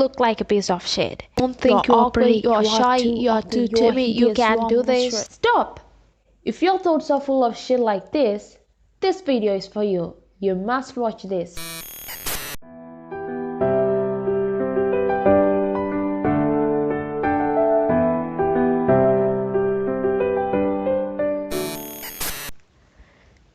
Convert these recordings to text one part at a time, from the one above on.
look like a piece of shit. Don't think you're pretty, you're shy, you're too timid, you can't do this. Stop! If your thoughts are full of shit like this video is for you. You must watch this.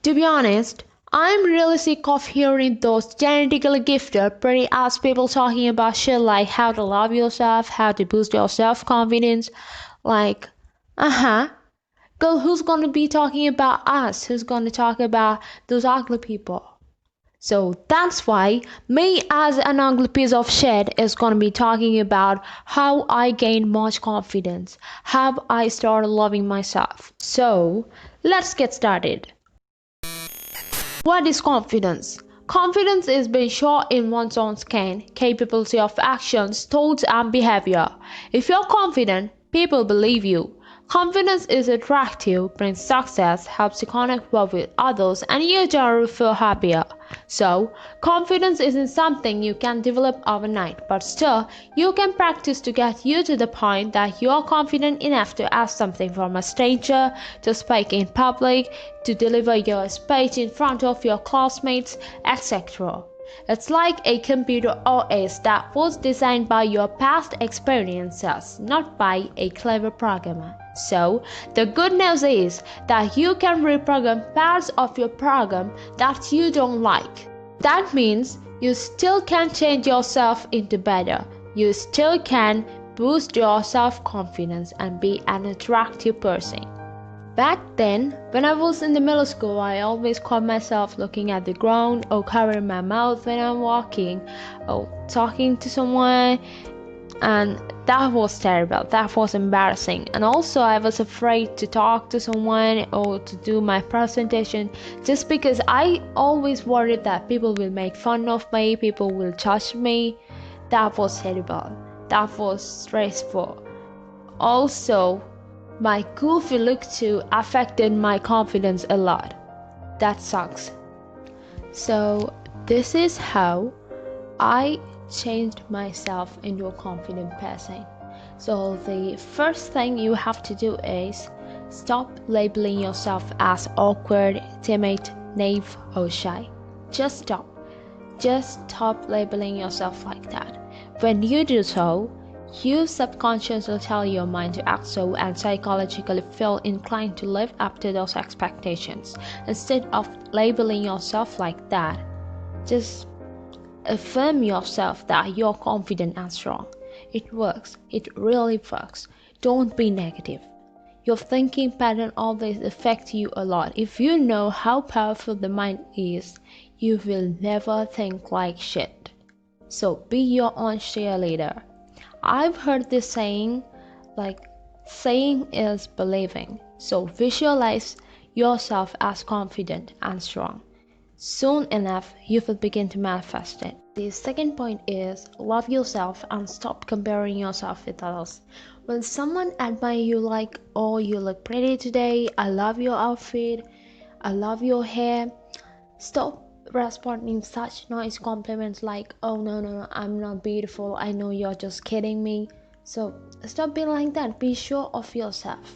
To be honest, I'm really sick of hearing those genetically gifted, pretty ass people talking about shit like how to love yourself, how to boost your self-confidence. Like, girl, who's gonna be talking about us? Who's gonna talk about those ugly people? So that's why me as an ugly piece of shit is gonna be talking about how I gained much confidence, how I started loving myself. So let's get started. What is confidence? Confidence is being sure in one's own skin, capability of actions, thoughts, and behavior. If you're confident, people believe you. Confidence is attractive, brings success, helps you connect well with others, and you generally feel happier. So, confidence isn't something you can develop overnight, but still, you can practice to get you to the point that you are confident enough to ask something from a stranger, to speak in public, to deliver your speech in front of your classmates, etc. It's like a computer OS that was designed by your past experiences, not by a clever programmer. So, the good news is that you can reprogram parts of your program that you don't like. That means you still can change yourself into better. You still can boost your self-confidence and be an attractive person. Back then, when I was in the middle school, I always caught myself looking at the ground or covering my mouth when I'm walking or talking to someone, and that was terrible. That was embarrassing. And also, I was afraid to talk to someone or to do my presentation just because I always worried that people will make fun of me, people will judge me. That was terrible. That was stressful. Also, my goofy look too affected my confidence a lot. That sucks. So this is how I changed myself into a confident person. So the first thing you have to do is stop labeling yourself as awkward, timid, naive, or shy. Just stop. Just stop labeling yourself like that. When you do so, you subconsciously tell your mind to act so and psychologically feel inclined to live up to those expectations. Instead of labeling yourself like that, just affirm yourself that you're confident and strong. It works. It really works. Don't be negative. Your thinking pattern always affects you a lot. If you know how powerful the mind is, you will never think like shit. So be your own cheerleader. I've heard this saying, like, saying is believing. So visualize yourself as confident and strong. Soon enough, you will begin to manifest it. The second point is love yourself and stop comparing yourself with others. When someone admires you like, oh, you look pretty today, I love your outfit, I love your hair, stop responding such nice compliments like, oh no, I'm not beautiful, I know you're just kidding me. So stop being like that. Be sure of yourself.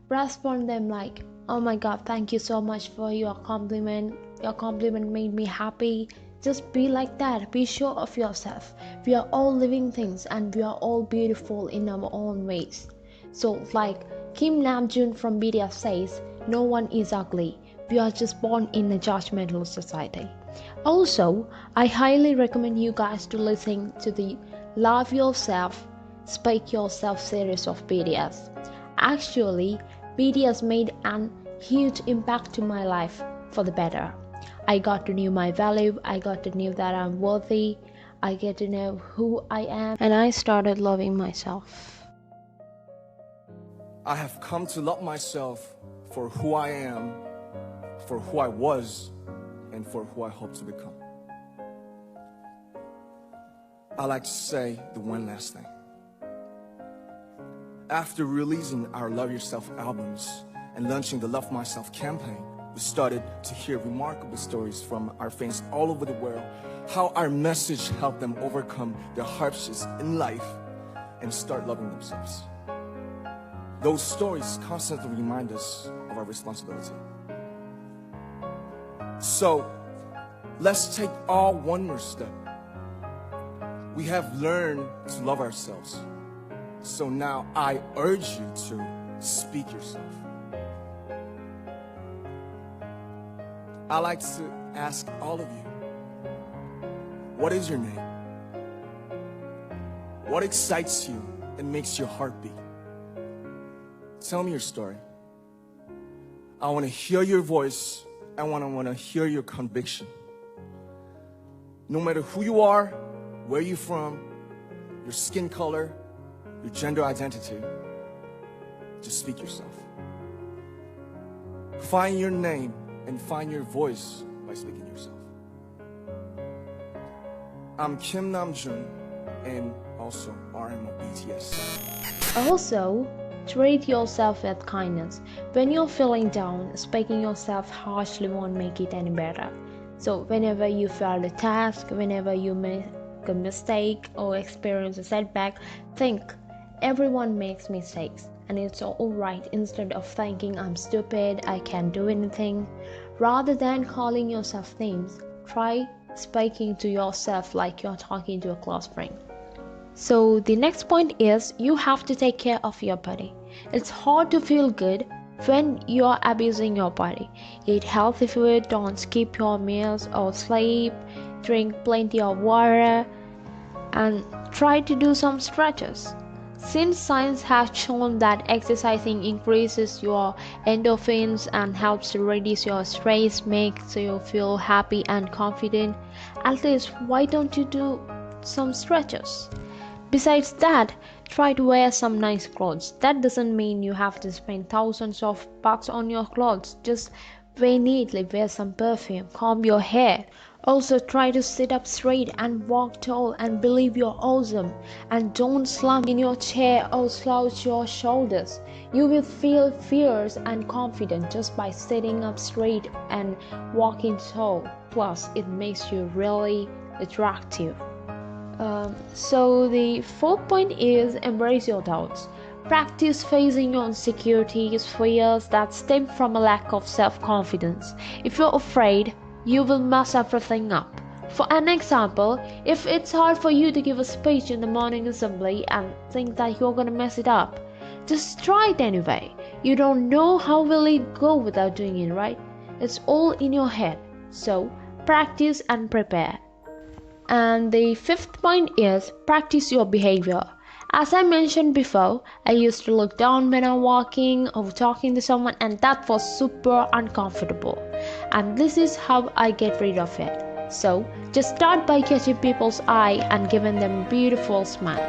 Respond them like, oh my god, thank you so much for your compliment made me happy. Just be like that. Be sure of yourself. We are all living things and we are all beautiful in our own ways. So like Kim Namjoon from BTS says, no one is ugly. We are just born in a judgmental society. Also, I highly recommend you guys to listen to the Love Yourself, Speak Yourself series of BTS. Actually, BTS made an huge impact to my life for the better. I got to know my value, I got to know that I'm worthy, I get to know who I am, and I started loving myself. I have come to love myself for who I am, for who I was, and for who I hope to become. I like to say the one last thing. After releasing our Love Yourself albums and launching the Love Myself campaign, we started to hear remarkable stories from our fans all over the world, how our message helped them overcome their hardships in life and start loving themselves. Those stories constantly remind us of our responsibility. So, let's take all one more step. We have learned to love ourselves. So now I urge you to speak yourself. I like to ask all of you, what is your name? What excites you and makes your heart beat? Tell me your story. I want to hear your voice. I want to hear your conviction. No matter who you are, where you're from, your skin color, your gender identity, just speak yourself. Find your name and find your voice by speaking yourself. I'm Kim Namjoon and also RM of BTS. Also, treat yourself with kindness. When you're feeling down, speaking yourself harshly won't make it any better. So whenever you fail a task, whenever you make a mistake or experience a setback, think, everyone makes mistakes and it's alright, instead of thinking I'm stupid, I can't do anything. Rather than calling yourself names, try speaking to yourself like you're talking to a close friend. So the next point is you have to take care of your body. It's hard to feel good when you're abusing your body. Eat healthy food, don't skip your meals or sleep, drink plenty of water, and try to do some stretches. Since science has shown that exercising increases your endorphins and helps to reduce your stress, makes you feel happy and confident, at least why don't you do some stretches? Besides that, try to wear some nice clothes. That doesn't mean you have to spend thousands of bucks on your clothes. Just wear neatly, wear some perfume, comb your hair. Also try to sit up straight and walk tall and believe you're awesome. And don't slump in your chair or slouch your shoulders. You will feel fierce and confident just by sitting up straight and walking tall. Plus, it makes you really attractive. So the fourth point is embrace your doubts. Practice facing your insecurities, fears that stem from a lack of self-confidence. If you're afraid, you will mess everything up. For an example, if it's hard for you to give a speech in the morning assembly and think that you're gonna mess it up, just try it anyway. You don't know how will it go without doing it, right? It's all in your head. So practice and prepare. And the fifth point is practice your behavior. As I mentioned before, I used to look down when I'm walking or talking to someone, and that was super uncomfortable. And this is how I get rid of it. So just start by catching people's eye and giving them a beautiful smile.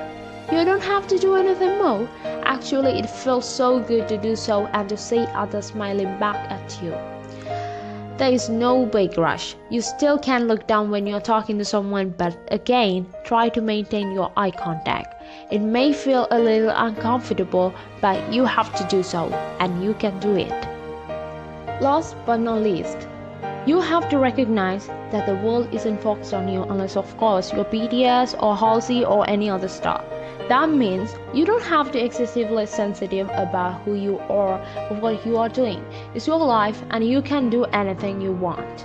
You don't have to do anything more. Actually, it feels so good to do so and to see others smiling back at you. There is no big rush. You still can look down when you're talking to someone, but again, try to maintain your eye contact. It may feel a little uncomfortable, but you have to do so, and you can do it. Last but not least, you have to recognize that the world isn't focused on you unless of course you're BTS or Halsey or any other star. That means you don't have to be excessively sensitive about who you are or what you are doing. It's your life and you can do anything you want.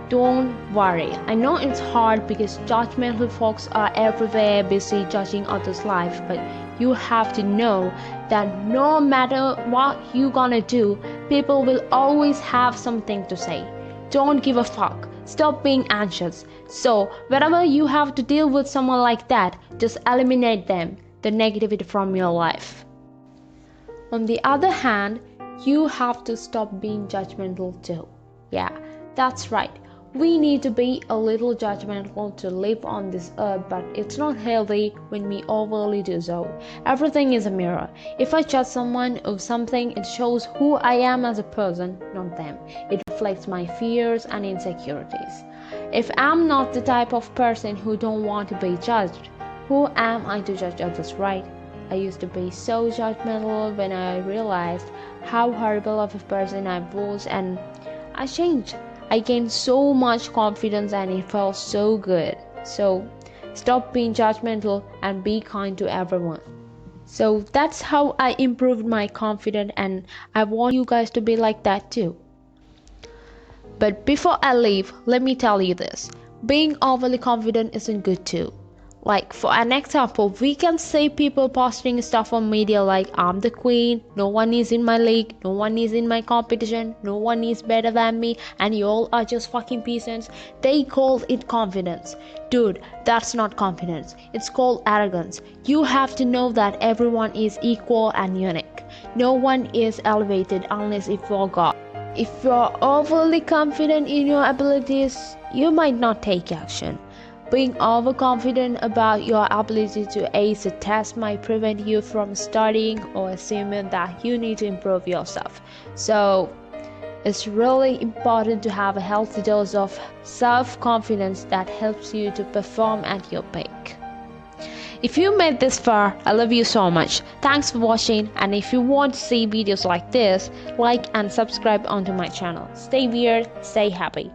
Don't worry. I know it's hard because judgmental folks are everywhere busy judging others' life, but you have to know that no matter what you're gonna do, people will always have something to say. Don't give a fuck. Stop being anxious. So, whenever you have to deal with someone like that, just eliminate them, the negativity from your life. On the other hand, you have to stop being judgmental too. Yeah, that's right. We need to be a little judgmental to live on this earth, but it's not healthy when we overly do so. Everything is a mirror. If I judge someone or something, it shows who I am as a person, not them. It reflects my fears and insecurities. If I'm not the type of person who don't want to be judged, who am I to judge others, right? I used to be so judgmental when I realized how horrible of a person I was, and I changed. I gained so much confidence and it felt so good. So stop being judgmental and be kind to everyone. So that's how I improved my confidence, and I want you guys to be like that too. But before I leave, let me tell you this. Being overly confident isn't good too. Like, for an example, we can see people posting stuff on media like, I'm the queen, no one is in my league, no one is in my competition, no one is better than me, and you all are just fucking peasants. They call it confidence. Dude, that's not confidence. It's called arrogance. You have to know that everyone is equal and unique. No one is elevated unless if you're God. If you're overly confident in your abilities, you might not take action. Being overconfident about your ability to ace a test might prevent you from studying or assuming that you need to improve yourself. So, it's really important to have a healthy dose of self-confidence that helps you to perform at your peak. If you made this far, I love you so much. Thanks for watching, and if you want to see videos like this, like and subscribe onto my channel. Stay weird, stay happy.